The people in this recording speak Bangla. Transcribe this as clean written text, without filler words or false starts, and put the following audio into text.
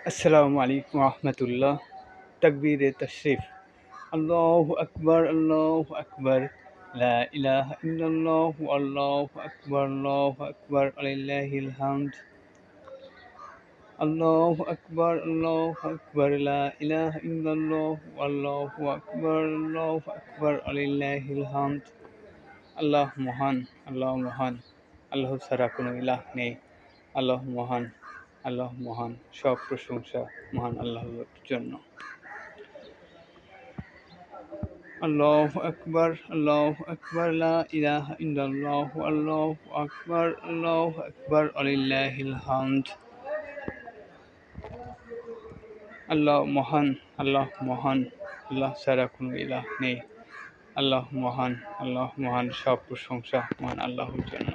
আসসালামু আলাইকুম রহমতুল্লাহ। তাকবীরে তশরিফ। আল্লাহু আকবার, আল্লাহু আকবার, লা ইলাহা ইল্লাল্লাহ, আল্লাহু আকবার, আলিল্লাহিল হামদ। আল্লাহু আকবার, আল্লাহু আকবার, লা ইলাহা ইল্লাল্লাহ, আল্লাহু আকবার, আলিল্লাহিল হামদ। আল্লাহ মহান, আল্লাহ মহান, আল্লাহ ছাড়া কোনো ইলাহ নেই। আল্লাহ মহান, আল্লাহ মহান, সব প্রশংসা মহান আল্লাহর জন্য। আল্লাহু আকবার, আল্লাহু আকবার, লা ইলাহা ইল্লাল্লাহ, আল্লাহু আকবার, আলিল্লাহিল হামদ। আল্লাহ মহান, আল্লাহ মহান, আল্লাহ ছাড়া কোনো ইলাহ নেই। আল্লাহ মহান, আল্লাহ মহান, সব প্রশংসা মহান আল্লাহর জন্য।